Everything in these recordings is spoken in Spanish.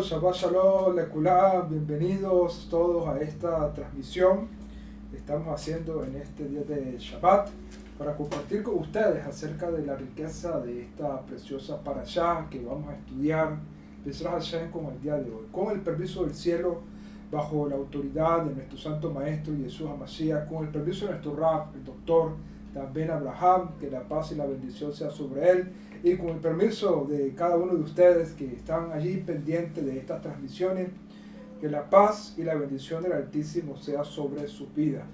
Shabbat Shalom, Lekulam, bienvenidos todos a esta transmisión que estamos haciendo en este día de Shabbat para compartir con ustedes acerca de la riqueza de esta preciosa parashá que vamos a estudiar con el día de hoy. Con el permiso del cielo, bajo la autoridad de nuestro santo maestro Yeshua HaMashiach, con el permiso de nuestro Rab, el doctor Ben Abraham, que la paz y la bendición sea sobre él, y con el permiso de cada uno de ustedes que están allí pendientes de estas transmisiones, que la paz y la bendición del Altísimo sea sobre su vida.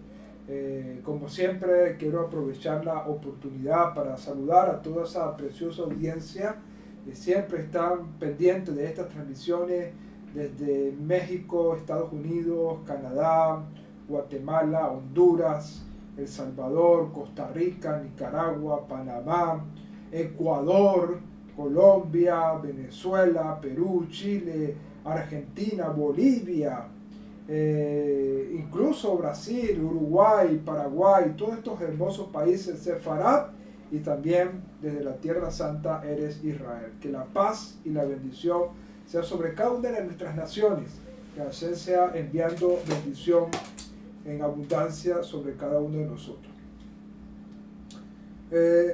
Como siempre, quiero aprovechar la oportunidad para saludar a toda esa preciosa audiencia que siempre están pendientes de estas transmisiones desde México, Estados Unidos, Canadá, Guatemala, Honduras, El Salvador, Costa Rica, Nicaragua, Panamá, Ecuador, Colombia, Venezuela, Perú, Chile, Argentina, Bolivia, incluso Brasil, Uruguay, Paraguay, todos estos hermosos países, Sefarad, y también desde la Tierra Santa eres Israel. Que la paz y la bendición sea sobre cada una de nuestras naciones, que Hashem sea enviando bendición en abundancia sobre cada uno de nosotros.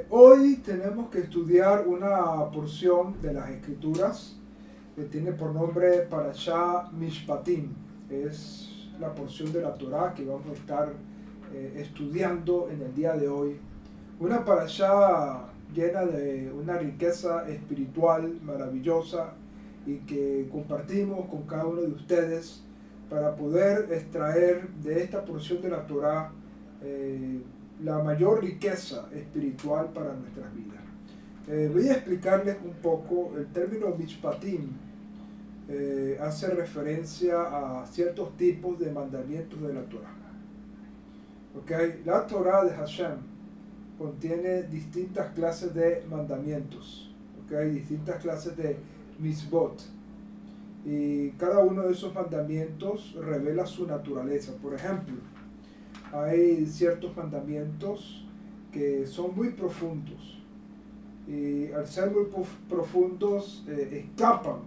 Hoy tenemos que estudiar una porción de las Escrituras que tiene por nombre Parashá Mishpatim. Es la porción de la Torá que vamos a estar estudiando en el día de hoy. Una parashá llena de una riqueza espiritual maravillosa y que compartimos con cada uno de ustedes para poder extraer de esta porción de la Torá la mayor riqueza espiritual para nuestras vidas. Voy a explicarles un poco. El término Mishpatim hace referencia a ciertos tipos de mandamientos de la Torá. ¿Okay? La Torá de Hashem contiene distintas clases de mandamientos, ¿okay? Distintas clases de mitzvot. Y cada uno de esos mandamientos revela su naturaleza. Por ejemplo, hay ciertos mandamientos que son muy profundos. Y al ser muy profundos, escapan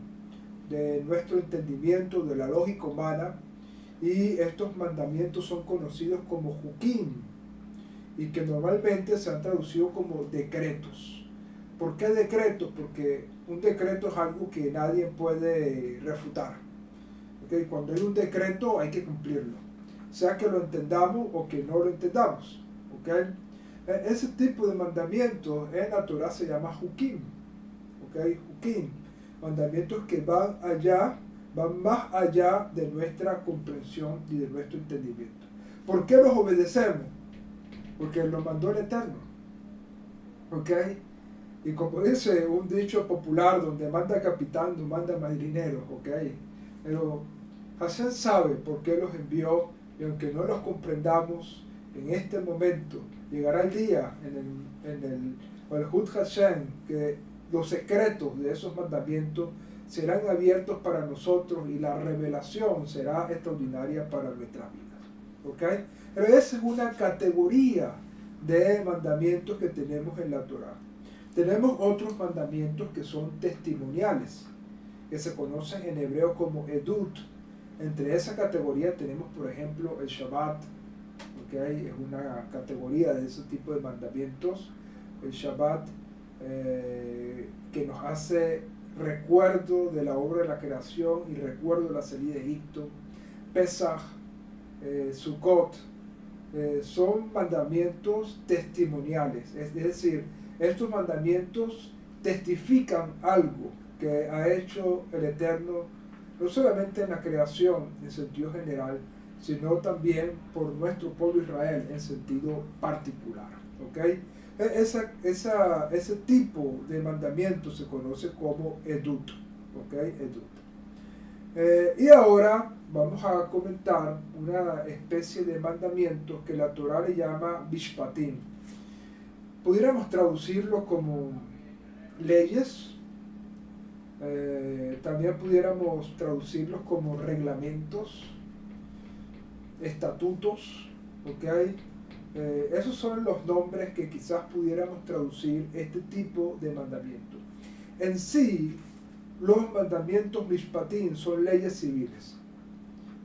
de nuestro entendimiento, de la lógica humana. Y estos mandamientos son conocidos como Jukim, y que normalmente se han traducido como decretos. ¿Por qué decretos? Porque un decreto es algo que nadie puede refutar. ¿Okay? Cuando hay un decreto hay que cumplirlo, sea que lo entendamos o que no lo entendamos. ¿Okay? Ese tipo de mandamientos en la Torah se llama Jukim. ¿Okay? Jukim, mandamientos que van más allá de nuestra comprensión y de nuestro entendimiento. ¿Por qué los obedecemos? Porque lo mandó el Eterno. ¿Ok? Y como dice un dicho popular, donde manda capitán, no manda marinero. ¿Ok? Pero Hashem sabe por qué los envió, y aunque no los comprendamos en este momento, llegará el día en el Malhut Hashem que los secretos de esos mandamientos serán abiertos para nosotros y la revelación será extraordinaria para nuestras vidas. ¿Ok? Pero esa es una categoría de mandamientos que tenemos en la Torá. Tenemos otros mandamientos que son testimoniales, que se conocen en hebreo como Edut. Entre esa categoría tenemos, por ejemplo, el Shabbat. ¿Okay? Es una categoría de ese tipo de mandamientos. El Shabbat que nos hace recuerdo de la obra de la creación y recuerdo de la salida de Egipto. Pesach, Sukkot, son mandamientos testimoniales, es decir, estos mandamientos testifican algo que ha hecho el Eterno, no solamente en la creación en sentido general, sino también por nuestro pueblo Israel en sentido particular. ¿Okay? Ese tipo de mandamientos se conoce como Edut. ¿Okay? Edut. Y ahora vamos a comentar una especie de mandamientos que la Torá le llama Mishpatim. Pudiéramos traducirlo como leyes, también pudiéramos traducirlos como reglamentos, estatutos, ¿okay? Esos son los nombres que quizás pudiéramos traducir este tipo de mandamientos. En sí, los mandamientos mishpatim son leyes civiles.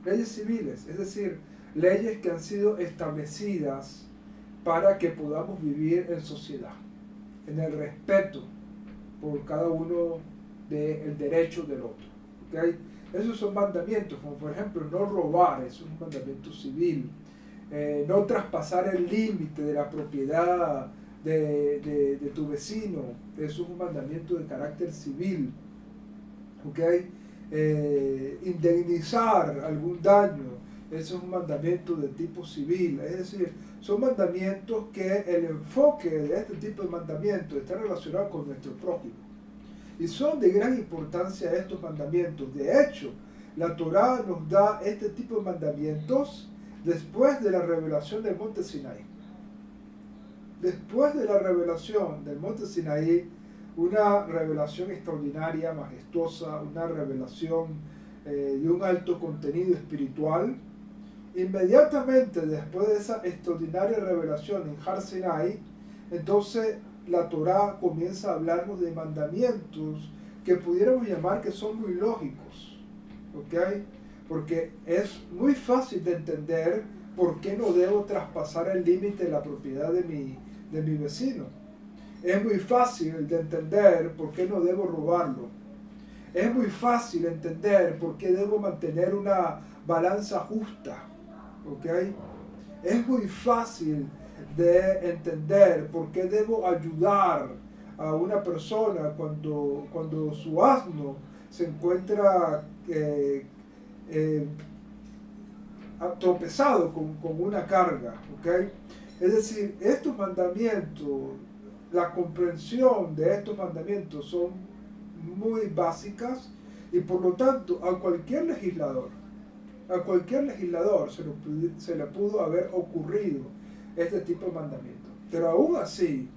Leyes civiles, es decir, leyes que han sido establecidas para que podamos vivir en sociedad, en el respeto por cada uno del derecho del otro. ¿Okay? Esos son mandamientos, como por ejemplo no robar, eso es un mandamiento civil. No traspasar el límite de la propiedad de tu vecino, eso es un mandamiento de carácter civil. ¿Okay? Indemnizar algún daño, eso es un mandamiento de tipo civil. Es decir, son mandamientos que el enfoque de este tipo de mandamientos está relacionado con nuestro prójimo. Y son de gran importancia estos mandamientos. De hecho, la Torá nos da este tipo de mandamientos después de la revelación del monte Sinaí. Después de la revelación del monte Sinaí, una revelación extraordinaria, majestuosa, una revelación de un alto contenido espiritual. Inmediatamente después de esa extraordinaria revelación en Har Sinai, entonces la Torá comienza a hablarnos de mandamientos que pudiéramos llamar que son muy lógicos, ¿okay? Porque es muy fácil de entender por qué no debo traspasar el límite de la propiedad de mi vecino. Es muy fácil de entender por qué no debo robarlo. Es muy fácil entender por qué debo mantener una balanza justa, ¿okay? Es muy fácil de entender por qué debo ayudar a una persona cuando su asno se encuentra tropezado con una carga, ¿okay? Es decir, estos mandamientos, la comprensión de estos mandamientos son muy básicas y por lo tanto a cualquier legislador se le pudo haber ocurrido este tipo de mandamientos. Pero aún así,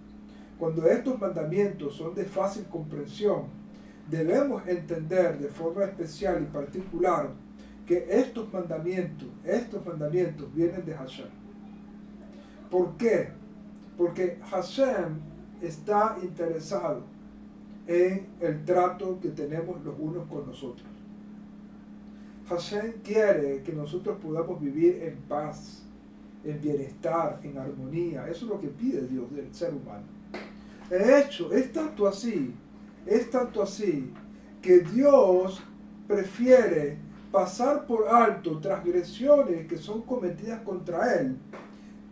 cuando estos mandamientos son de fácil comprensión, debemos entender de forma especial y particular que estos mandamientos vienen de Hashem. ¿Por qué? Porque Hashem está interesado en el trato que tenemos los unos con nosotros. Hashem quiere que nosotros podamos vivir en paz, en bienestar, en armonía. Eso es lo que pide Dios del ser humano. De hecho, es tanto así que Dios prefiere pasar por alto transgresiones que son cometidas contra Él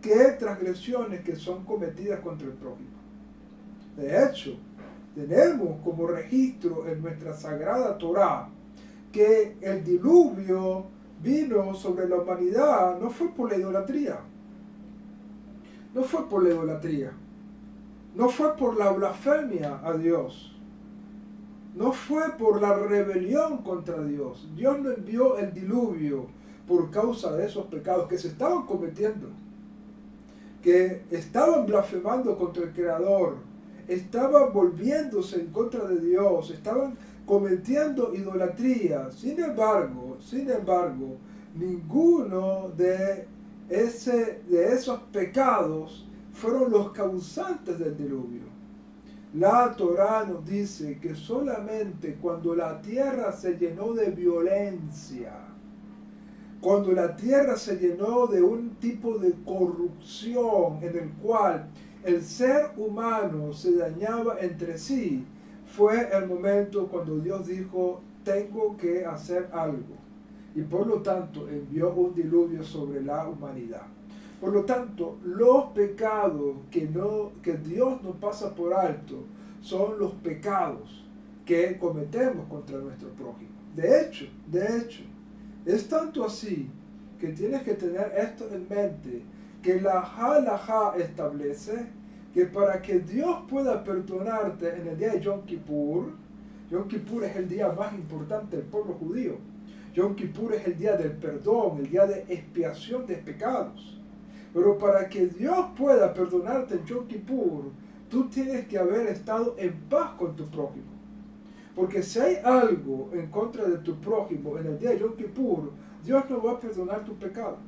que transgresiones que son cometidas contra el prójimo. De hecho, tenemos como registro en nuestra sagrada Torá que el diluvio vino sobre la humanidad, no fue por la idolatría, no fue por la blasfemia a Dios, no fue por la rebelión contra Dios. Dios no envió el diluvio por causa de esos pecados que se estaban cometiendo, que estaban blasfemando contra el Creador, estaban volviéndose en contra de Dios, estaban cometiendo idolatría. Sin embargo, ninguno de esos pecados fueron los causantes del diluvio. La Torá nos dice que solamente cuando la tierra se llenó de violencia, cuando la tierra se llenó de un tipo de corrupción en el cual el ser humano se dañaba entre sí, fue el momento cuando Dios dijo, tengo que hacer algo. Y por lo tanto envió un diluvio sobre la humanidad. Por lo tanto, los pecados que Dios no pasa por alto son los pecados que cometemos contra nuestro prójimo. De hecho, es tanto así que tienes que tener esto en mente, que la halajá establece que para que Dios pueda perdonarte en el día de Yom Kippur es el día más importante del pueblo judío. Yom Kippur es el día del perdón, el día de expiación de pecados. Pero para que Dios pueda perdonarte en Yom Kippur, tú tienes que haber estado en paz con tu prójimo. Porque si hay algo en contra de tu prójimo en el día de Yom Kippur, Dios no va a perdonar tu pecado.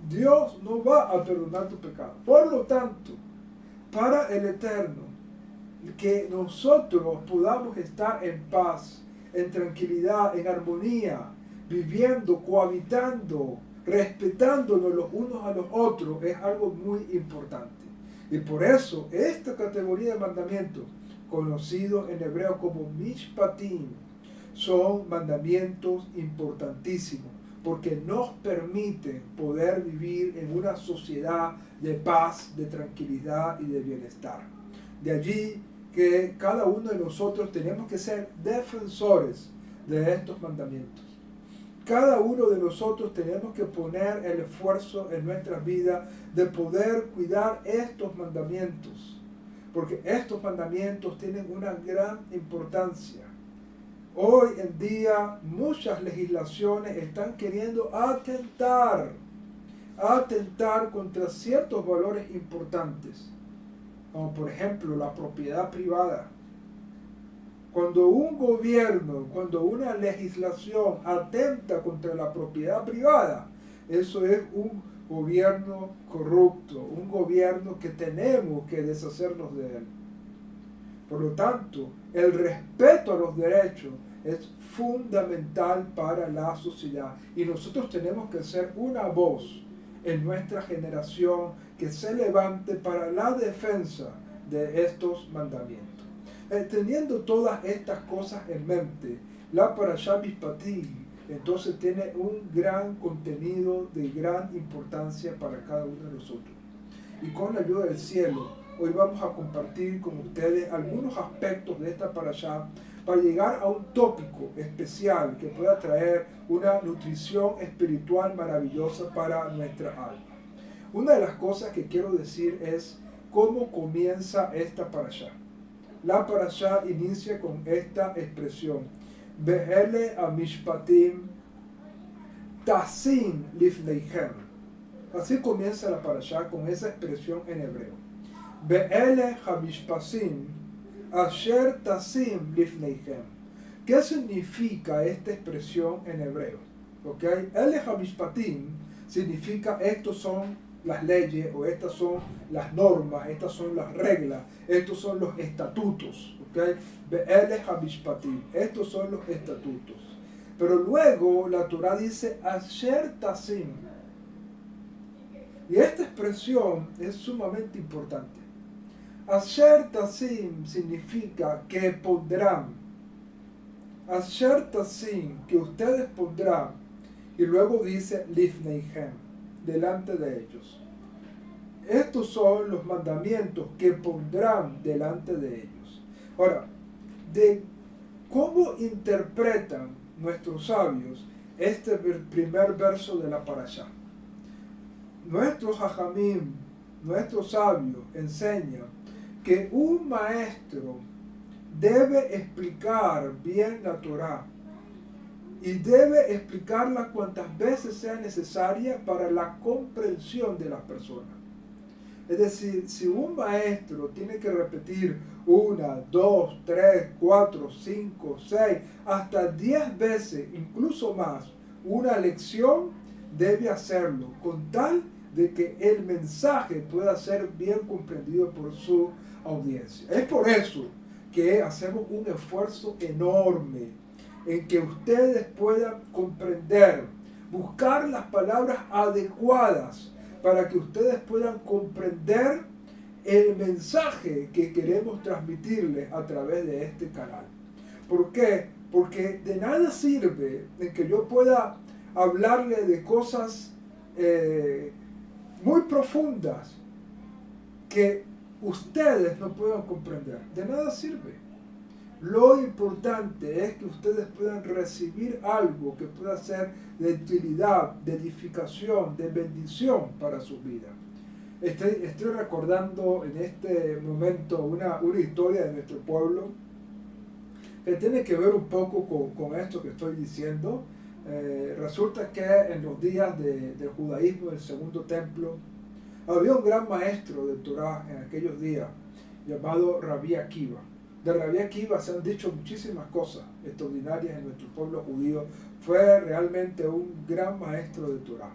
Dios no va a perdonar tu pecado. Por lo tanto, para el Eterno, que nosotros podamos estar en paz en tranquilidad, en armonía, viviendo, cohabitando, respetándonos los unos a los otros, es algo muy importante. Y por eso esta categoría de mandamientos, conocidos en hebreo como mishpatim, son mandamientos importantísimos, porque nos permiten poder vivir en una sociedad de paz, de tranquilidad y de bienestar. De allí que cada uno de nosotros tenemos que ser defensores de estos mandamientos. Cada uno de nosotros tenemos que poner el esfuerzo en nuestras vidas de poder cuidar estos mandamientos, porque estos mandamientos tienen una gran importancia. Hoy en día muchas legislaciones están queriendo atentar contra ciertos valores importantes, como por ejemplo la propiedad privada. Cuando un gobierno, cuando una legislación atenta contra la propiedad privada, eso es un gobierno corrupto, un gobierno que tenemos que deshacernos de él. Por lo tanto, el respeto a los derechos es fundamental para la sociedad y nosotros tenemos que ser una voz en nuestra generación que se levante para la defensa de estos mandamientos. Teniendo todas estas cosas en mente, la Parashá Mishpatim entonces tiene un gran contenido de gran importancia para cada uno de nosotros. Y con la ayuda del cielo, hoy vamos a compartir con ustedes algunos aspectos de esta Parashá para llegar a un tópico especial que pueda traer una nutrición espiritual maravillosa para nuestra alma. Una de las cosas que quiero decir es cómo comienza esta Parashá. La Parashá inicia con esta expresión: Ve'ele hamishpatim tasim lifneichem. Así comienza la Parashá con esa expresión en hebreo. Ve'ele hamishpatim asher tasim lifneichem. ¿Qué significa esta expresión en hebreo? ¿Okay? Ele hamishpatim significa estos son las leyes, o estas son las normas, estas son las reglas, estos son los estatutos. ¿Okay? Ve'ele hamishpatim, estos son los estatutos. Pero luego la Torah dice asher tasim. Y esta expresión es sumamente importante. Asher tasim significa que pondrán. Asher tasim, que ustedes pondrán. Y luego dice lifneichem, delante de ellos. Estos son los mandamientos que pondrán delante de ellos. Ahora, de cómo interpretan nuestros sabios este primer verso de la Parashá. Nuestros hajamim, nuestros sabios, enseñan que un maestro debe explicar bien la Torá y debe explicarla cuantas veces sea necesaria para la comprensión de las personas. Es decir, si un maestro tiene que repetir 1, 2, 3, 4, 5, 6, hasta 10 veces, incluso más, una lección, debe hacerlo con tal de que el mensaje pueda ser bien comprendido por su audiencia. Es por eso que hacemos un esfuerzo enorme en que ustedes puedan comprender, buscar las palabras adecuadas para que ustedes puedan comprender el mensaje que queremos transmitirles a través de este canal. ¿Por qué? Porque de nada sirve en que yo pueda hablarle de cosas muy profundas que ustedes no puedan comprender. De nada sirve. Lo importante es que ustedes puedan recibir algo que pueda ser de utilidad, de edificación, de bendición para su vida. Estoy recordando en este momento una historia de nuestro pueblo que tiene que ver un poco con esto que estoy diciendo. Resulta que en los días del judaísmo, del segundo templo, había un gran maestro de Torah en aquellos días llamado Rabbi Akiva. De Rabbi Akiva se han dicho muchísimas cosas extraordinarias en nuestro pueblo judío. Fue realmente un gran maestro de Torah.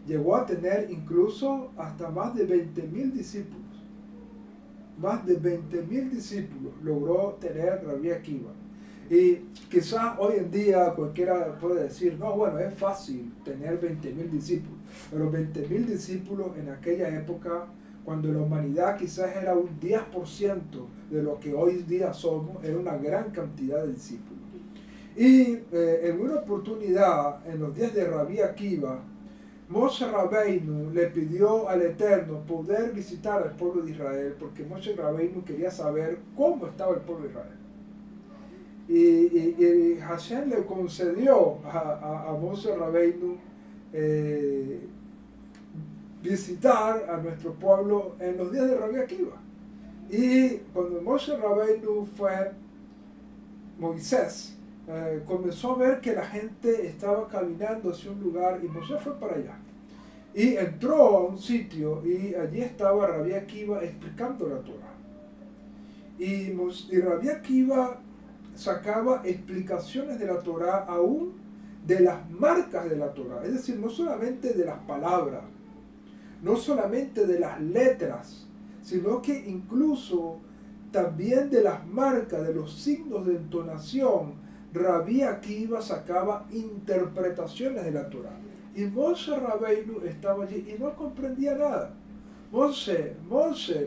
Llegó a tener incluso hasta más de 20,000 discípulos. Más de 20,000 discípulos logró tener Rabbi Akiva. Y quizás hoy en día cualquiera puede decir, no, bueno, es fácil tener 20.000 discípulos, pero 20.000 discípulos en aquella época, cuando la humanidad quizás era un 10% de lo que hoy día somos, era una gran cantidad de discípulos. Y en una oportunidad, en los días de Rabí Akiva, Moshe Rabbeinu le pidió al Eterno poder visitar al pueblo de Israel, porque Moshe Rabbeinu quería saber cómo estaba el pueblo de Israel. Y Hashem le concedió a Moshe Rabbeinu visitar a nuestro pueblo en los días de Rabí Akiva. Y cuando Moshe Rabbeinu fue, Moisés comenzó a ver que la gente estaba caminando hacia un lugar y Moshe fue para allá. Y entró a un sitio y allí estaba Rabí Akiva explicando la Torah. Y Rabí Akiva sacaba explicaciones de la Torah aún de las marcas de la Torah, es decir, no solamente de las palabras, no solamente de las letras, sino que incluso también de las marcas, de los signos de entonación. Rabí Akiva sacaba interpretaciones de la Torah. Y Moshe Rabbeinu estaba allí y no comprendía nada. Moshe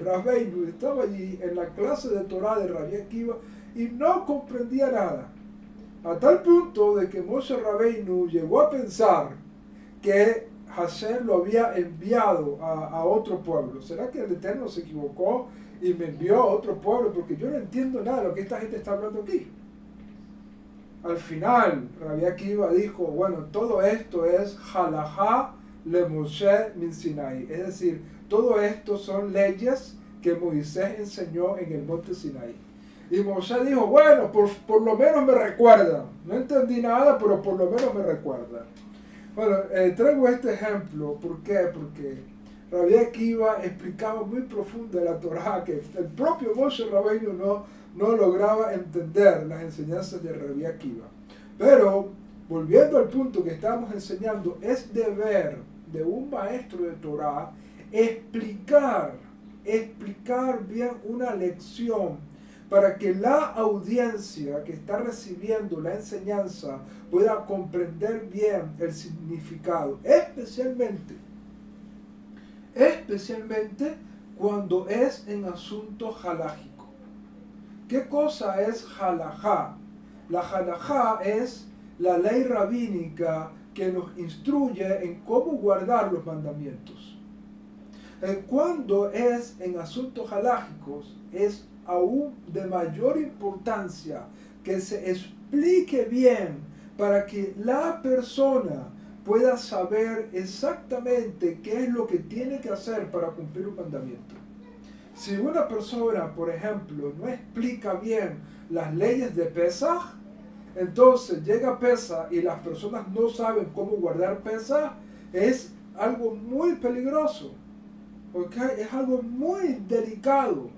Rabbeinu estaba allí en la clase de Torah de Rabí Akiva y no comprendía nada. A tal punto de que Moshe Rabbeinu llegó a pensar que Hashem lo había enviado a otro pueblo. ¿Será que el Eterno se equivocó y me envió a otro pueblo? Porque yo no entiendo nada de lo que esta gente está hablando aquí. Al final, Rabí Akiva dijo, bueno, todo esto es halajá le Moshe min Sinai. Es decir, todo esto son leyes que Moisés enseñó en el monte Sinai. Y Moshe dijo, bueno, por lo menos me recuerda. No entendí nada, pero por lo menos me recuerda. Bueno, traigo este ejemplo. ¿Por qué? Porque Rabí Akiva explicaba muy profundo la Torah, que el propio Moshe Rabbeinu no lograba entender las enseñanzas de Rabí Akiva. Pero, volviendo al punto que estábamos enseñando, es deber de un maestro de Torah explicar bien una lección para que la audiencia que está recibiendo la enseñanza pueda comprender bien el significado, especialmente cuando es en asunto halágico. ¿Qué cosa es halajá? La halajá es la ley rabínica que nos instruye en cómo guardar los mandamientos. Cuando es en asuntos halágicos, es aún de mayor importancia que se explique bien para que la persona pueda saber exactamente qué es lo que tiene que hacer para cumplir un mandamiento. Si una persona, por ejemplo, no explica bien las leyes de Pesaj, entonces llega Pesaj y las personas no saben cómo guardar Pesaj, es algo muy peligroso, ¿okay? Es algo muy delicado.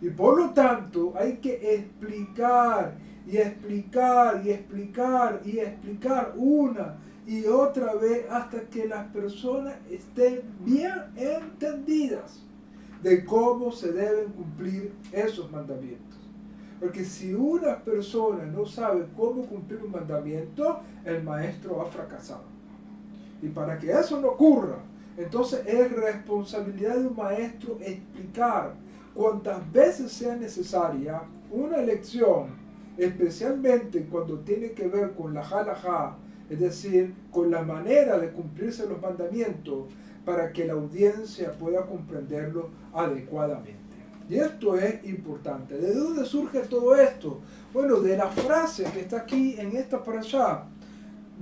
Y por lo tanto hay que explicar una y otra vez hasta que las personas estén bien entendidas de cómo se deben cumplir esos mandamientos. Porque si una persona no sabe cómo cumplir un mandamiento, el maestro ha fracasado. Y para que eso no ocurra, entonces es responsabilidad de un maestro explicar cuantas veces sea necesaria una lección, especialmente cuando tiene que ver con la halajá, es decir, con la manera de cumplirse los mandamientos, para que la audiencia pueda comprenderlo adecuadamente. Y esto es importante. ¿De dónde surge todo esto? Bueno, de la frase que está aquí en esta parashá.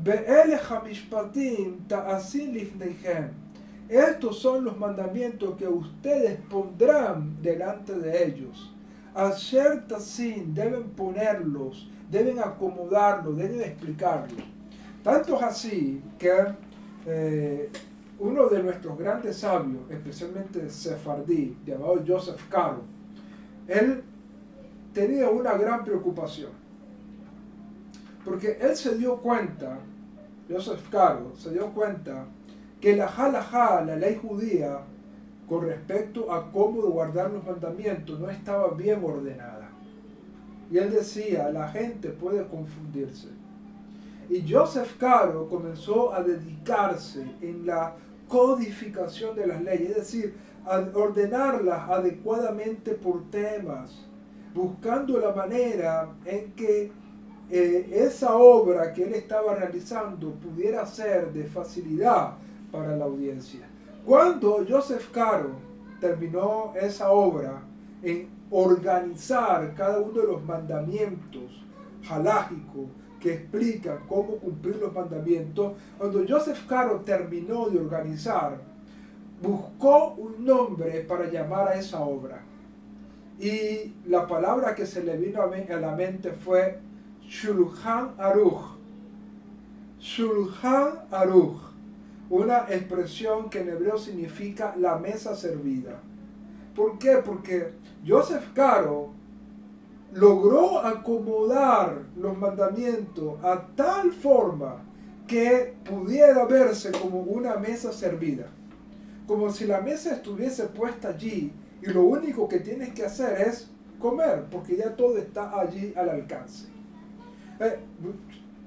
Be'ele hamishpatim ta'asin lifneihem. Estos son los mandamientos que ustedes pondrán delante de ellos. Asher tasin, deben ponerlos, deben acomodarlos, deben explicarlos. Tanto es así que uno de nuestros grandes sabios, especialmente sefardí, llamado Joseph Caro, él tenía una gran preocupación. Porque él se dio cuenta, Joseph Caro se dio cuenta que la halajá, la ley judía, con respecto a cómo guardar los mandamientos, no estaba bien ordenada. Y él decía, la gente puede confundirse. Y Joseph Caro comenzó a dedicarse en la codificación de las leyes, es decir, a ordenarlas adecuadamente por temas, buscando la manera en que esa obra que él estaba realizando pudiera ser de facilidad para la audiencia. Cuando Joseph Caro terminó esa obra en organizar cada uno de los mandamientos halágicos que explican cómo cumplir los mandamientos, cuando Joseph Caro terminó de organizar, buscó un nombre para llamar a esa obra. Y la palabra que se le vino a la mente fue Shulchan Aruch. Shulchan Aruch, una expresión que en hebreo significa la mesa servida. ¿Por qué? Porque Joseph Caro logró acomodar los mandamientos a tal forma que pudiera verse como una mesa servida. Como si la mesa estuviese puesta allí y lo único que tienes que hacer es comer, porque ya todo está allí al alcance.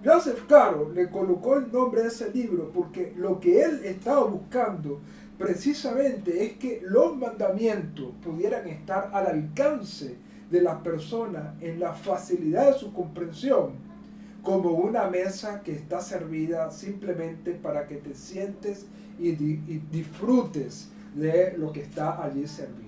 Joseph Caro le colocó el nombre a ese libro porque lo que él estaba buscando precisamente es que los mandamientos pudieran estar al alcance de las personas en la facilidad de su comprensión, como una mesa que está servida simplemente para que te sientes y disfrutes de lo que está allí servido.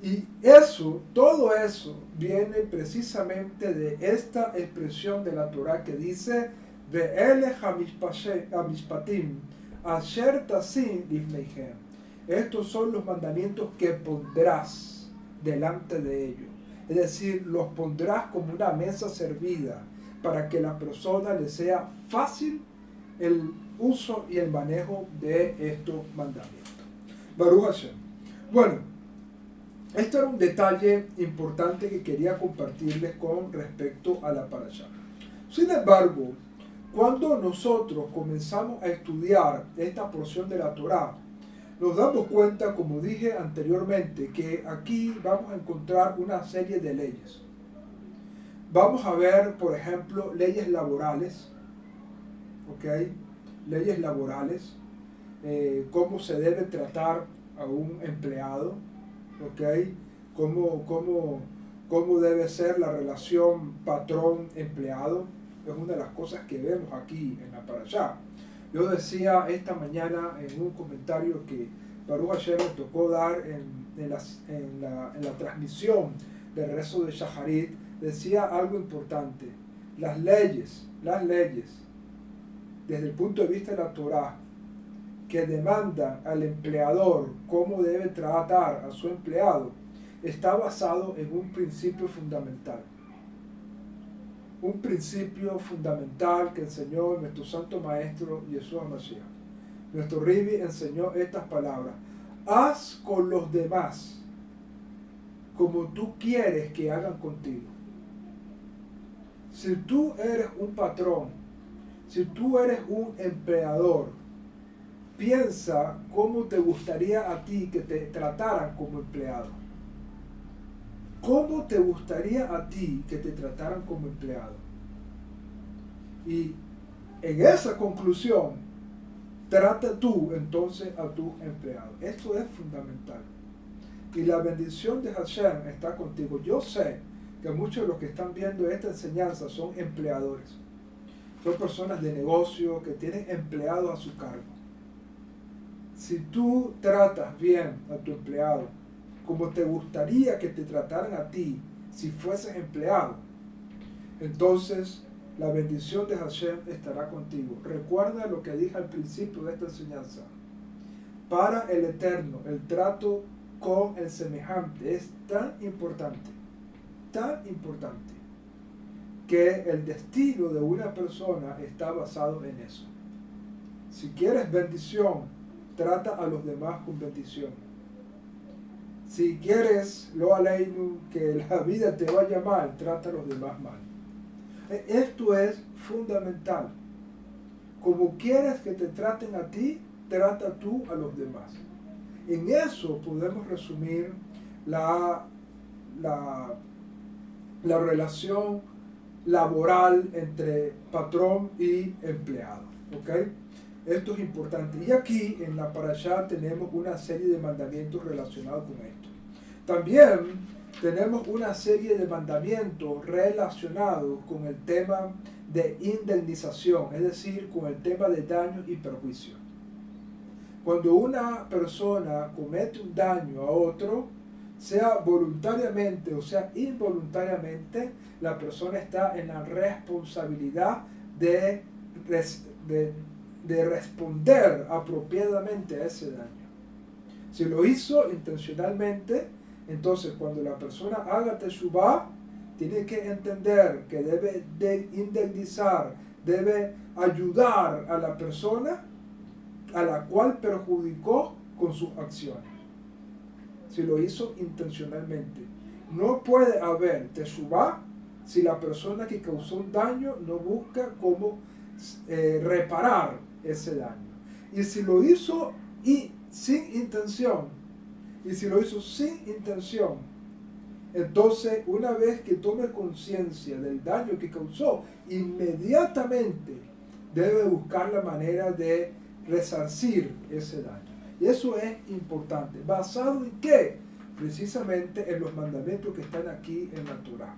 Y eso, todo eso viene precisamente de esta expresión de la Torah que dice Ve'ele hamishpatim asher tasim lifneihem. Estos son los mandamientos que pondrás delante de ellos. Es decir, los pondrás como una mesa servida para que a la persona le sea fácil el uso y el manejo de estos mandamientos. Baruch Hashem. Bueno, este era un detalle importante que quería compartirles con respecto a la parashá. Sin embargo, cuando nosotros comenzamos a estudiar esta porción de la Torá, nos damos cuenta, como dije anteriormente, que aquí vamos a encontrar una serie de leyes. Vamos a ver, por ejemplo, leyes laborales, ¿ok? Leyes laborales, cómo se debe tratar a un empleado, ¿ok? Cómo debe ser la relación patrón-empleado. Es una de las cosas que vemos aquí en la parashá. Yo decía esta mañana en un comentario que Baruch Hashem me tocó dar en la transmisión del rezo de Shaharit, decía algo importante. Las leyes, desde el punto de vista de la Torá, que demandan al empleador cómo debe tratar a su empleado, está basado en un principio fundamental. Un principio fundamental que enseñó nuestro santo maestro Yeshua Mashiach. Nuestro Ribi enseñó estas palabras: haz con los demás como tú quieres que hagan contigo. Si tú eres un patrón, si tú eres un empleador, piensa cómo te gustaría a ti que te trataran como empleado. ¿Cómo te gustaría a ti que te trataran como empleado? Y en esa conclusión, trata tú entonces a tus empleados. Esto es fundamental. Y la bendición de Hashem está contigo. Yo sé que muchos de los que están viendo esta enseñanza son empleadores. Son personas de negocio que tienen empleados a su cargo. Si tú tratas bien a tu empleado, como te gustaría que te trataran a ti si fueses empleado, entonces la bendición de Hashem estará contigo. Recuerda lo que dije al principio de esta enseñanza. Para el Eterno, el trato con el semejante es tan importante, que el destino de una persona está basado en eso. Si quieres bendición, trata a los demás con bendición. Si quieres, lo aleinu, que la vida te vaya mal, trata a los demás mal. Esto es fundamental. Como quieres que te traten a ti, trata tú a los demás. En eso podemos resumir la relación laboral entre patrón y empleado. ¿Ok? Esto es importante. Y aquí en la parashá tenemos una serie de mandamientos relacionados con esto. También tenemos una serie de mandamientos relacionados con el tema de indemnización, es decir, con el tema de daño y perjuicio. Cuando una persona comete un daño a otro, sea voluntariamente o sea involuntariamente, la persona está en la responsabilidad de responder apropiadamente a ese daño. Si lo hizo intencionalmente, entonces cuando la persona haga teshuvá, tiene que entender que debe de indemnizar, debe ayudar a la persona a la cual perjudicó con sus acciones. Si lo hizo intencionalmente. No puede haber teshuvá si la persona que causó un daño no busca cómo reparar ese daño. Y si lo hizo sin intención, entonces una vez que tome conciencia del daño que causó, inmediatamente debe buscar la manera de resarcir ese daño. Y eso es importante. ¿Basado en qué? Precisamente en los mandamientos que están aquí en la Torá.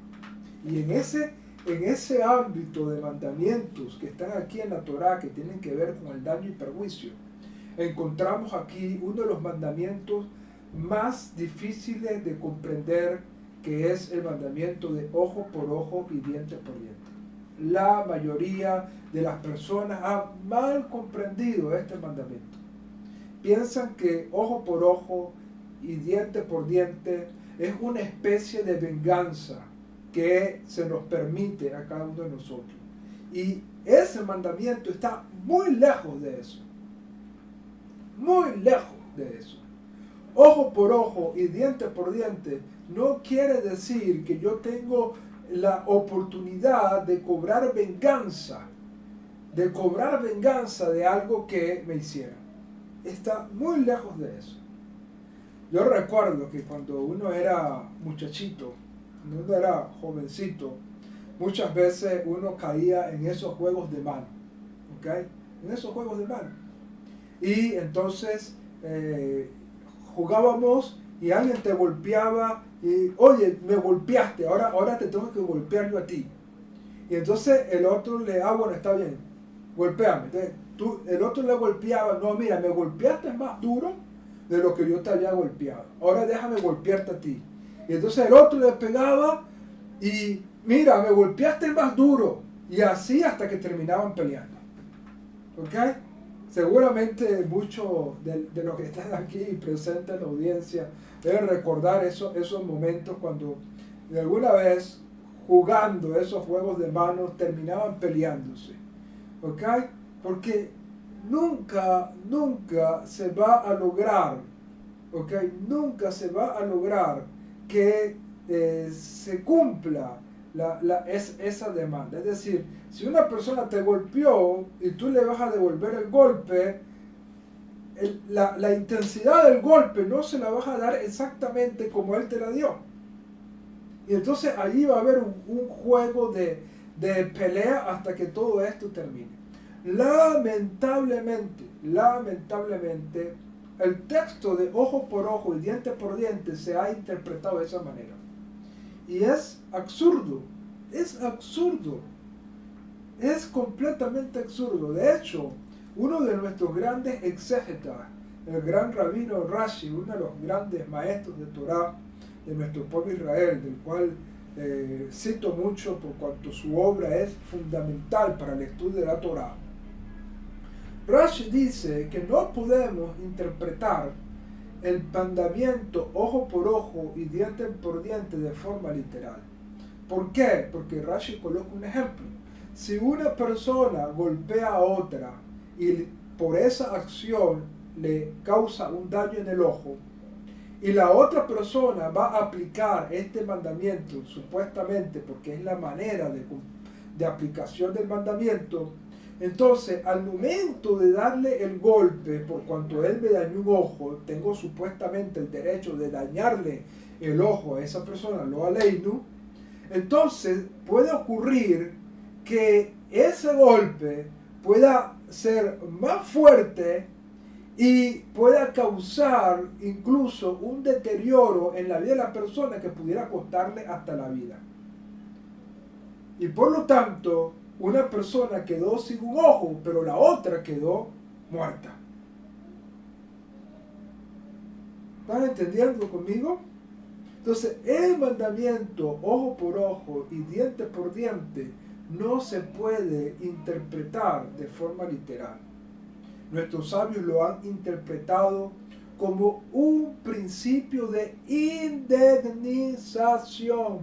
Y en ese ámbito de mandamientos que están aquí en la Torá, que tienen que ver con el daño y perjuicio, encontramos aquí uno de los mandamientos más difíciles de comprender, que es el mandamiento de ojo por ojo y diente por diente. La mayoría de las personas han mal comprendido este mandamiento. Piensan que ojo por ojo y diente por diente es una especie de venganza que se nos permite a cada uno de nosotros. Y ese mandamiento está muy lejos de eso. Muy lejos de eso. Ojo por ojo y diente por diente no quiere decir que yo tengo la oportunidad de cobrar venganza de algo que me hicieron. Está muy lejos de eso. Yo recuerdo que cuando uno era muchachito, cuando uno era jovencito, muchas veces uno caía en esos juegos de mano, ¿ok? En esos juegos de mano. Y entonces jugábamos y alguien te golpeaba y, oye, me golpeaste, ahora te tengo que golpear yo a ti. Y entonces el otro bueno, está bien, golpéame. Entonces, el otro le golpeaba, no, mira, me golpeaste más duro de lo que yo te había golpeado. Ahora déjame golpearte a ti. Y entonces el otro le pegaba y, mira, me golpeaste más duro. Y así hasta que terminaban peleando. ¿Ok? Seguramente muchos de los que están aquí presentes en la audiencia deben recordar esos momentos cuando de alguna vez jugando esos juegos de manos terminaban peleándose. ¿Ok? Porque nunca se va a lograr, ¿ok? Nunca se va a lograr que se cumpla esa demanda. Es decir, si una persona te golpeó y tú le vas a devolver el golpe, la intensidad del golpe no se la vas a dar exactamente como él te la dio. Y entonces ahí va a haber un juego de pelea hasta que todo esto termine. Lamentablemente, el texto de ojo por ojo y diente por diente se ha interpretado de esa manera. Y es absurdo, es completamente absurdo. De hecho, uno de nuestros grandes exégetas, el gran rabino Rashi, uno de los grandes maestros de Torah de nuestro pueblo Israel, del cual cito mucho por cuanto su obra es fundamental para el estudio de la Torah. Rashi dice que no podemos interpretar el mandamiento ojo por ojo y diente por diente de forma literal. ¿Por qué? Porque Rashi coloca un ejemplo. Si una persona golpea a otra y por esa acción le causa un daño en el ojo, y la otra persona va a aplicar este mandamiento, supuestamente porque es la manera de aplicación del mandamiento, entonces al momento de darle el golpe, por cuanto él me dañó un ojo, tengo supuestamente el derecho de dañarle el ojo a esa persona, lo aleinu. entonces puede ocurrir que ese golpe pueda ser más fuerte y pueda causar incluso un deterioro en la vida de la persona que pudiera costarle hasta la vida. Y por lo tanto, una persona quedó sin un ojo, pero la otra quedó muerta. ¿Están entendiendo conmigo? Entonces, el mandamiento ojo por ojo y diente por diente no se puede interpretar de forma literal. Nuestros sabios lo han interpretado como un principio de indemnización.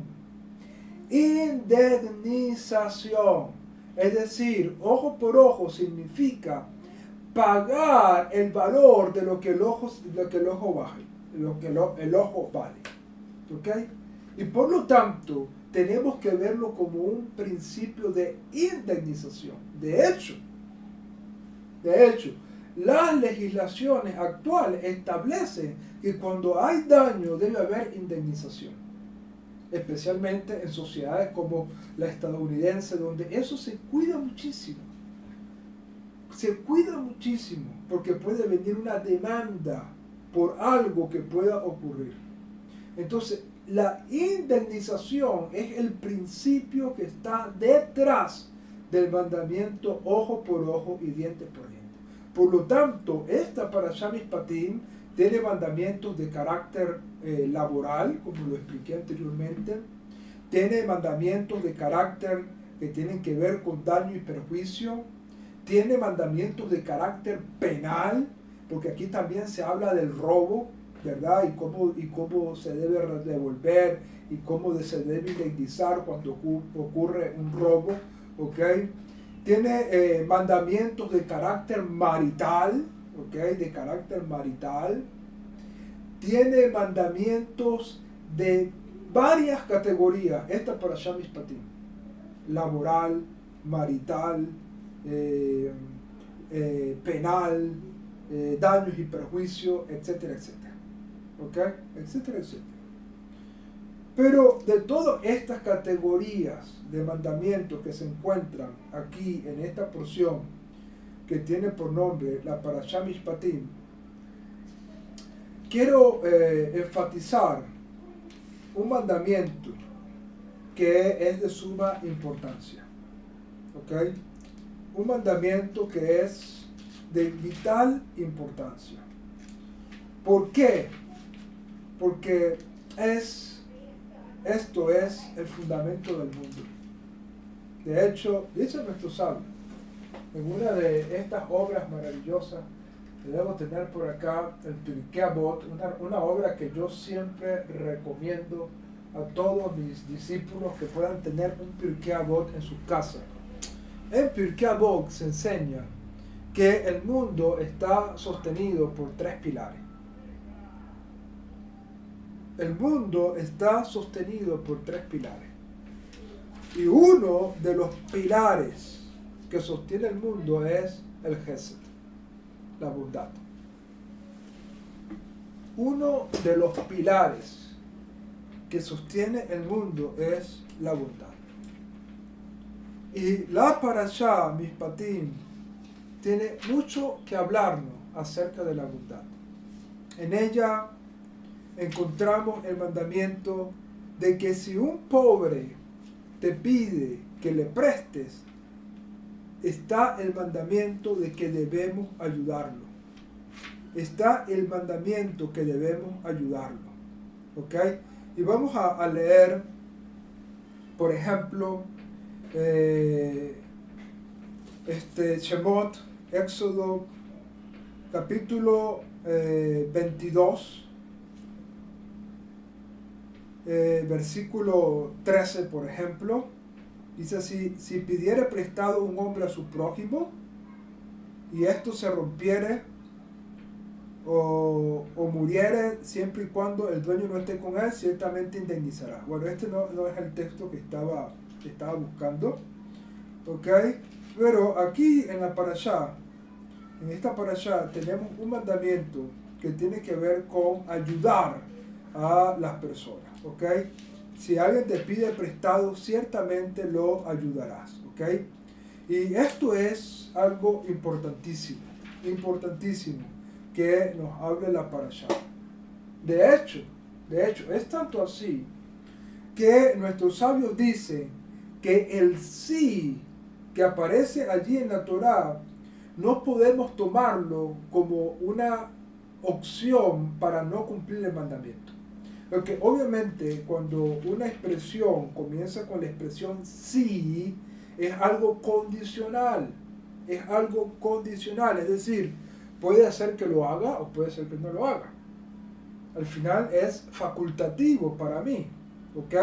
Indemnización. Es decir, ojo por ojo significa pagar el valor de lo que el ojo vale. El ojo vale. ¿Ok? Y por lo tanto, tenemos que verlo como un principio de indemnización. De hecho, las legislaciones actuales establecen que cuando hay daño debe haber indemnización. Especialmente en sociedades como la estadounidense, donde eso se cuida muchísimo. Se cuida muchísimo porque puede venir una demanda por algo que pueda ocurrir. Entonces, la indemnización es el principio que está detrás del mandamiento ojo por ojo y diente por diente. Por lo tanto, esta Parashá Mishpatim tiene mandamientos de carácter laboral, como lo expliqué anteriormente. Tiene mandamientos de carácter que tienen que ver con daño y perjuicio. Tiene mandamientos de carácter penal, porque aquí también se habla del robo, ¿verdad? Y cómo se debe devolver y cómo se debe indemnizar cuando ocurre un robo, ¿ok? Tiene mandamientos de carácter marital, ¿ok? De carácter marital. Tiene mandamientos de varias categorías. Esta Parashá Mishpatim: laboral, marital, penal, daños y perjuicios, etcétera, etcétera. ¿Ok? Etcétera, etcétera. Pero de todas estas categorías de mandamientos que se encuentran aquí en esta porción que tiene por nombre la Parashá Mishpatim, quiero enfatizar un mandamiento que es de suma importancia. ¿Ok? Un mandamiento que es de vital importancia. ¿Por qué? Porque esto es el fundamento del mundo. De hecho, dice nuestro sabio, en una de estas obras maravillosas, que debo tener por acá, el Pirkei Avot, una obra que yo siempre recomiendo a todos mis discípulos que puedan tener un Pirkei Avot en su casa. En Pirkei Avot se enseña que el mundo está sostenido por tres pilares. El mundo está sostenido por tres pilares. Y uno de los pilares que sostiene el mundo es el Gesed, la bondad. Uno de los pilares que sostiene el mundo es la bondad. Y la Parashá Mishpatim tiene mucho que hablarnos acerca de la bondad. En ella encontramos el mandamiento de que si un pobre te pide que le prestes, está el mandamiento de que debemos ayudarlo. Está el mandamiento que debemos ayudarlo. ¿Ok? Y vamos a leer, por ejemplo, Shemot, Éxodo, capítulo 22, versículo 13, por ejemplo. Dice así: si pidiere prestado un hombre a su prójimo, y esto se rompiere o muriere, siempre y cuando el dueño no esté con él, ciertamente indemnizará. Bueno, este no es el texto que estaba buscando, ¿ok? Pero aquí en la Parashá, en esta Parashá, tenemos un mandamiento que tiene que ver con ayudar a las personas, ¿ok? Si alguien te pide prestado, ciertamente lo ayudarás. ¿Ok? Y esto es algo importantísimo, importantísimo, que nos hable la parashá. De hecho, es tanto así que nuestros sabios dicen que el sí que aparece allí en la Torá no podemos tomarlo como una opción para no cumplir el mandamiento. Porque obviamente cuando una expresión comienza con la expresión sí, es algo condicional. Es algo condicional, es decir, puede ser que lo haga o puede ser que no lo haga. Al final es facultativo para mí, ¿ok?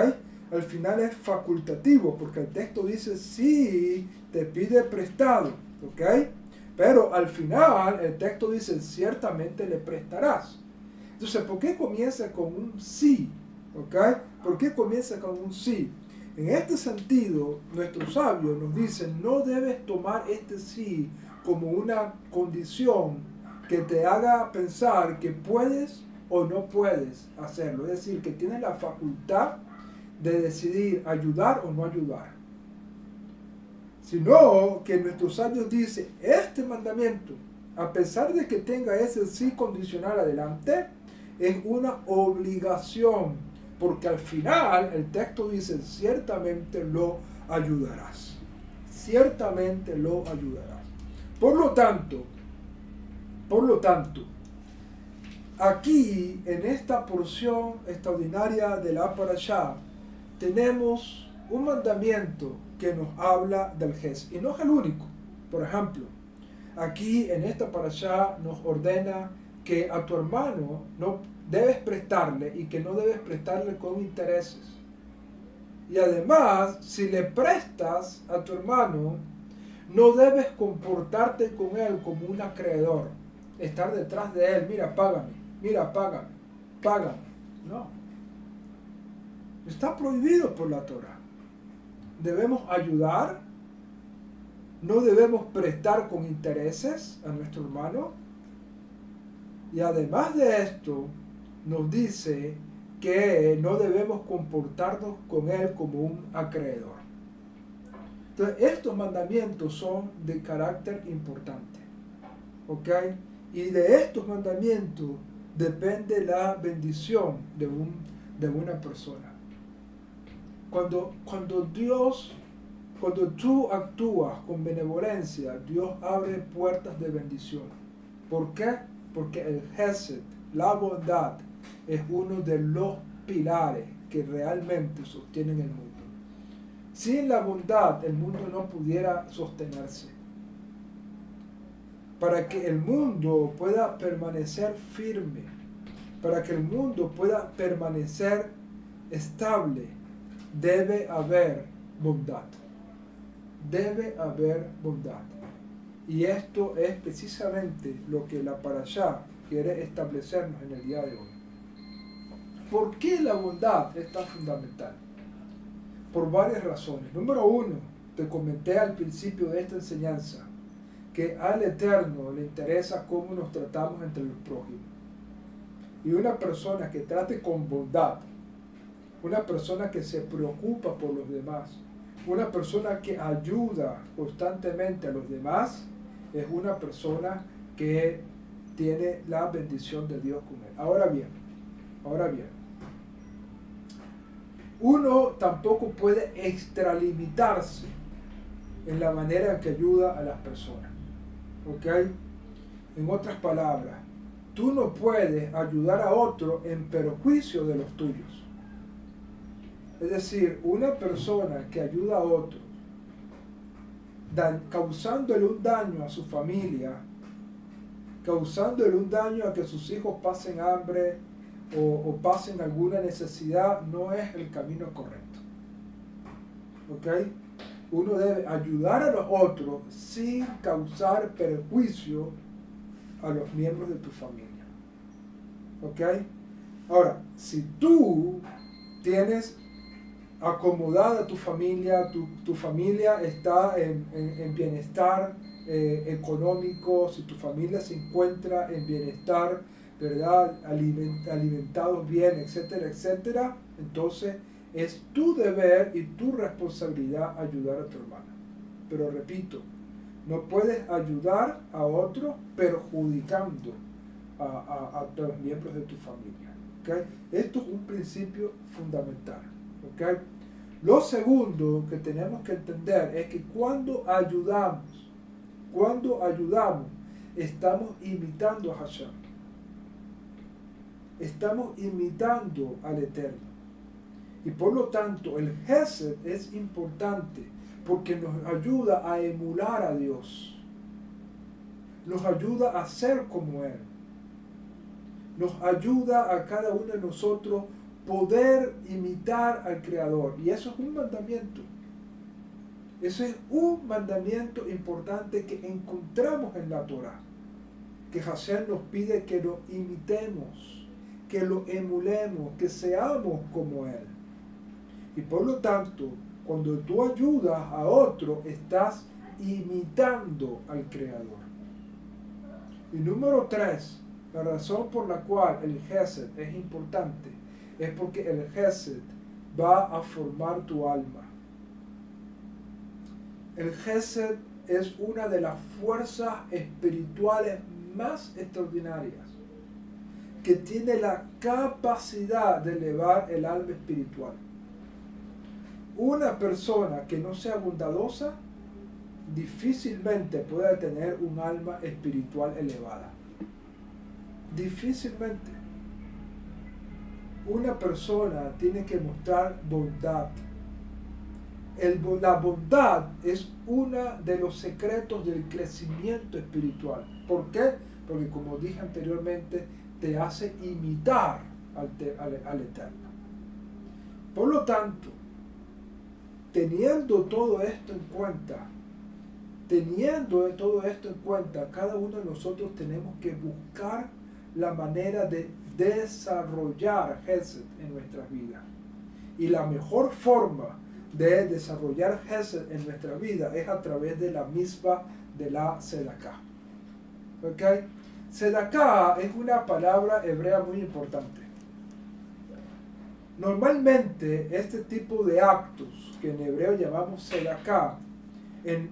Al final es facultativo porque el texto dice sí, te pide prestado, ¿ok? Pero al final el texto dice ciertamente le prestarás. Entonces, ¿por qué comienza con un sí? ¿Ok? ¿Por qué comienza con un sí? En este sentido, nuestros sabios nos dicen, no debes tomar este sí como una condición que te haga pensar que puedes o no puedes hacerlo. Es decir, que tienes la facultad de decidir ayudar o no ayudar. Sino que nuestros sabios dicen, este mandamiento, a pesar de que tenga ese sí condicional adelante, es una obligación, porque al final el texto dice, ciertamente lo ayudarás. Ciertamente lo ayudarás. Por lo tanto, aquí en esta porción extraordinaria de la parashá, tenemos un mandamiento que nos habla del Ges, y no es el único. Por ejemplo, aquí en esta parashá nos ordena que a tu hermano no debes prestarle y que no debes prestarle con intereses. Y además, si le prestas a tu hermano, no debes comportarte con él como un acreedor, estar detrás de él, mira, págame, págame. No. Está prohibido por la Torah. Debemos ayudar, no debemos prestar con intereses a nuestro hermano. Y además de esto, nos dice que no debemos comportarnos con él como un acreedor. Entonces, estos mandamientos son de carácter importante. ¿Ok? Y de estos mandamientos depende la bendición de una persona. Cuando tú actúas con benevolencia, Dios abre puertas de bendición. ¿Por qué? Porque el Hesed, la bondad, es uno de los pilares que realmente sostienen el mundo. Sin la bondad, el mundo no pudiera sostenerse. Para que el mundo pueda permanecer firme, para que el mundo pueda permanecer estable, debe haber bondad. Debe haber bondad. Y esto es precisamente lo que la parashá quiere establecernos en el día de hoy. ¿Por qué la bondad es tan fundamental? Por varias razones. Número uno, te comenté al principio de esta enseñanza, que al Eterno le interesa cómo nos tratamos entre los prójimos. Y una persona que trate con bondad, una persona que se preocupa por los demás, una persona que ayuda constantemente a los demás, es una persona que tiene la bendición de Dios con él. Ahora bien, uno tampoco puede extralimitarse en la manera en que ayuda a las personas. ¿Ok? En otras palabras, tú no puedes ayudar a otro en perjuicio de los tuyos. Es decir, una persona que ayuda a otro, causándole un daño a su familia, causándole un daño a que sus hijos pasen hambre o pasen alguna necesidad, no es el camino correcto. ¿Ok? Uno debe ayudar a los otros sin causar perjuicio a los miembros de tu familia. ¿Ok? Ahora, si tú tienes acomodada tu familia, tu familia está en bienestar económico, si tu familia se encuentra en bienestar, ¿verdad? Alimentados bien, etcétera, etcétera, entonces Es tu deber y tu responsabilidad ayudar a tu hermana. Pero repito, no puedes ayudar a otro perjudicando a los miembros de tu familia. ¿Okay? Esto es un principio fundamental. ¿Okay? Lo segundo que tenemos que entender es que cuando ayudamos, estamos imitando a Hashem. Estamos imitando al Eterno. Y por lo tanto, el Hesed es importante porque nos ayuda a emular a Dios. Nos ayuda a ser como Él. Nos ayuda a cada uno de nosotros poder imitar al Creador. Y eso es un mandamiento. Eso es un mandamiento importante que encontramos en la Torah. Que Hashem nos pide que lo imitemos, que lo emulemos, que seamos como Él. Y por lo tanto, cuando tú ayudas a otro, estás imitando al Creador. Y número 3, la razón por la cual el Hesed es importante es porque el Hesed va a formar tu alma. El Hesed es una de las fuerzas espirituales más extraordinarias que tiene la capacidad de elevar el alma espiritual. Una persona que no sea bondadosa difícilmente puede tener un alma espiritual elevada. Difícilmente. Una persona tiene que mostrar bondad. La bondad es uno de los secretos del crecimiento espiritual. ¿Por qué? Porque como dije anteriormente, te hace imitar al Eterno. Por lo tanto, teniendo todo esto en cuenta, cada uno de nosotros tenemos que buscar la manera de desarrollar Hesed en nuestras vidas. Y la mejor forma de desarrollar Hesed en nuestra vida es a través de la misma de la Sedaká. ¿Okay? Sedaká es una palabra hebrea muy importante. Normalmente este tipo de actos que en hebreo llamamos Sedaká, en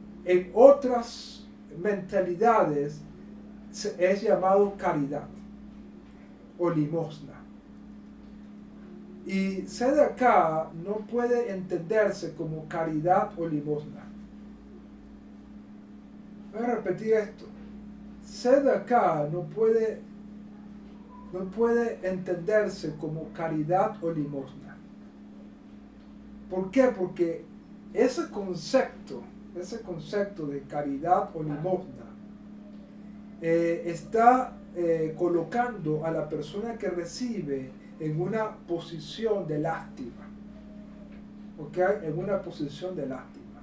otras mentalidades es llamado caridad o limosna. Y Sedaká no puede entenderse como caridad o limosna. Voy a repetir esto. Sedaká no puede entenderse como caridad o limosna. ¿Por qué? Porque ese concepto de caridad o limosna está colocando a la persona que recibe en una posición de lástima. ¿Ok? En una posición de lástima.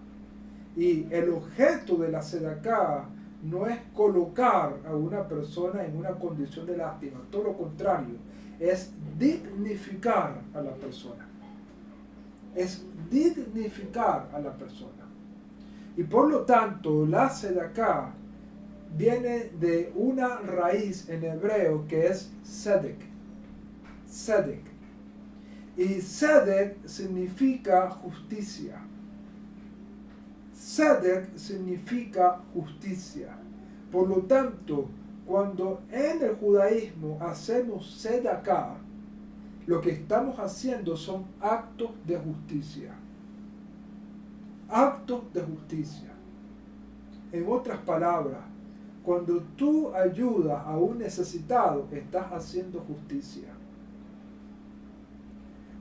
Y el objeto de la Sedaká no es colocar a una persona en una condición de lástima, todo lo contrario, es dignificar a la persona. Es dignificar a la persona. Y por lo tanto, la Sedaká viene de una raíz en hebreo que es Sedek. Sedek. Y Sedek significa justicia. Sedek significa justicia. Por lo tanto, cuando en el judaísmo hacemos Sedaká, lo que estamos haciendo son actos de justicia. Actos de justicia. En otras palabras, cuando tú ayudas a un necesitado, estás haciendo justicia.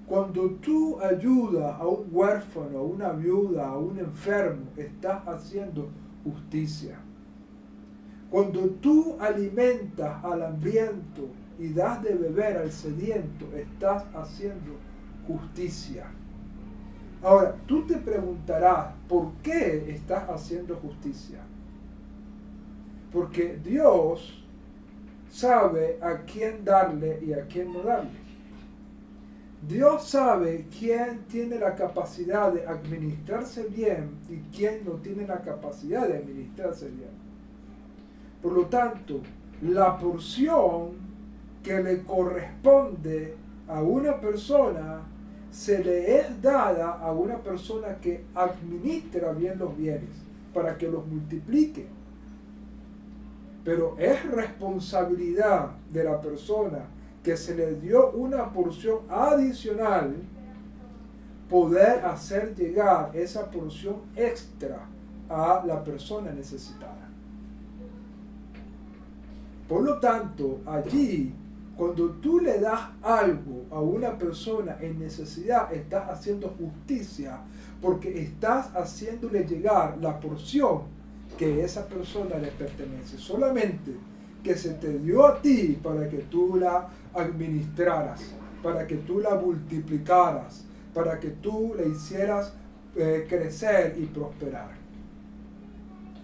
Cuando tú ayudas a un huérfano, a una viuda, a un enfermo, estás haciendo justicia. Cuando tú alimentas al hambriento y das de beber al sediento, estás haciendo justicia. Ahora, tú te preguntarás, ¿por qué estás haciendo justicia? Porque Dios sabe a quién darle y a quién no darle. Dios sabe quién tiene la capacidad de administrarse bien y quién no tiene la capacidad de administrarse bien. Por lo tanto, la porción que le corresponde a una persona se le es dada a una persona que administra bien los bienes, para que los multiplique. Pero es responsabilidad de la persona que se le dio una porción adicional poder hacer llegar esa porción extra a la persona necesitada. Por lo tanto, allí, cuando tú le das algo a una persona en necesidad, estás haciendo justicia, porque estás haciéndole llegar la porción que esa persona le pertenece. Solamente que se te dio a ti para que tú la administraras, para que tú la multiplicaras, para que tú le hicieras crecer y prosperar.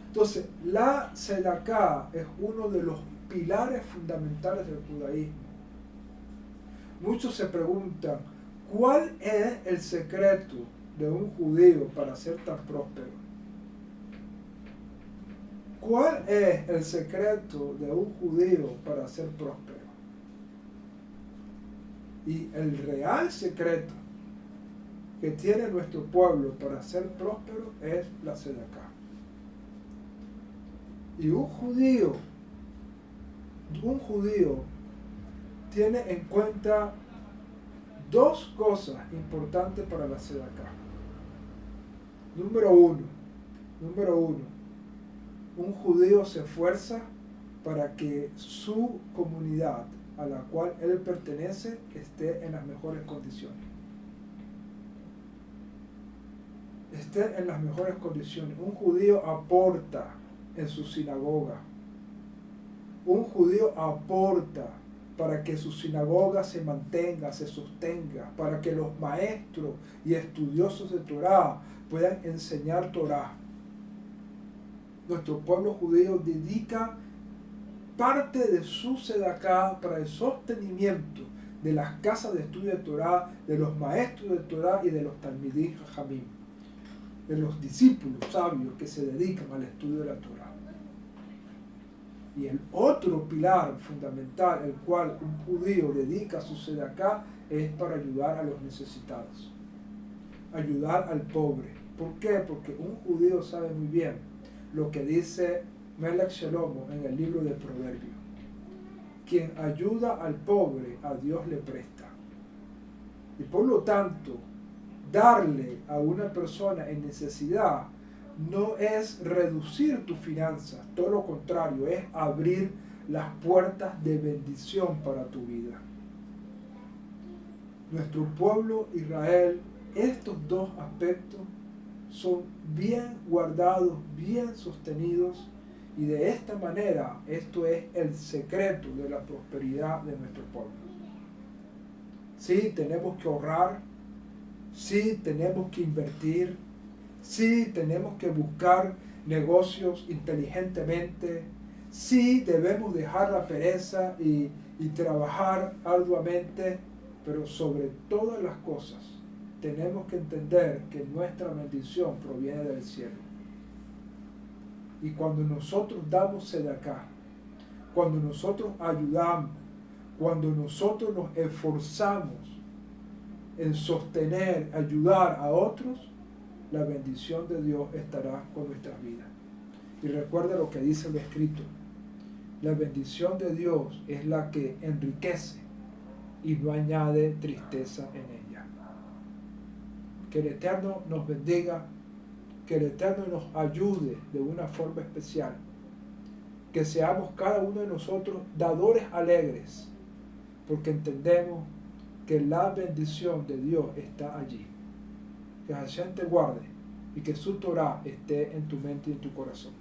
Entonces, la Sedaká es uno de los pilares fundamentales del judaísmo. Muchos se preguntan, ¿cuál es el secreto de un judío para ser tan próspero? ¿Cuál es el secreto de un judío para ser próspero? Y el real secreto que tiene nuestro pueblo para ser próspero es la Sedaká. Y un judío tiene en cuenta dos cosas importantes para la Sedaká. Número uno, un judío se esfuerza para que su comunidad a la cual él pertenece esté en las mejores condiciones. Esté en las mejores condiciones. Un judío aporta en su sinagoga. Un judío aporta para que su sinagoga se mantenga, se sostenga, para que los maestros y estudiosos de Torá puedan enseñar Torá. Nuestro pueblo judío dedica parte de su sedaká para el sostenimiento de las casas de estudio de Torá, de los maestros de Torá y de los talmidí jajamim, de los discípulos sabios que se dedican al estudio de la Torá. Y el otro pilar fundamental, el cual un judío dedica su sedaká, es para ayudar a los necesitados, ayudar al pobre. ¿Por qué? Porque un judío sabe muy bien lo que dice Melech Shelomo en el libro de Proverbios. Quien ayuda al pobre, a Dios le presta. Y por lo tanto, darle a una persona en necesidad no es reducir tus finanzas, todo lo contrario, es abrir las puertas de bendición para tu vida. Nuestro pueblo Israel, estos dos aspectos son bien guardados, bien sostenidos, y de esta manera esto es el secreto de la prosperidad de nuestro pueblo. Sí, tenemos que ahorrar, sí, tenemos que invertir, sí, tenemos que buscar negocios inteligentemente, sí, debemos dejar la pereza y trabajar arduamente, pero sobre todas las cosas tenemos que entender que nuestra bendición proviene del cielo. Y cuando nosotros damos sedaká, cuando nosotros ayudamos, cuando nosotros nos esforzamos en sostener, ayudar a otros, la bendición de Dios estará con nuestras vidas. Y recuerda lo que dice el escrito: la bendición de Dios es la que enriquece y no añade tristeza en ella. Que el Eterno nos bendiga, que el Eterno nos ayude de una forma especial, que seamos cada uno de nosotros dadores alegres, porque entendemos que la bendición de Dios está allí. Que Hashem te guarde y que su Torah esté en tu mente y en tu corazón.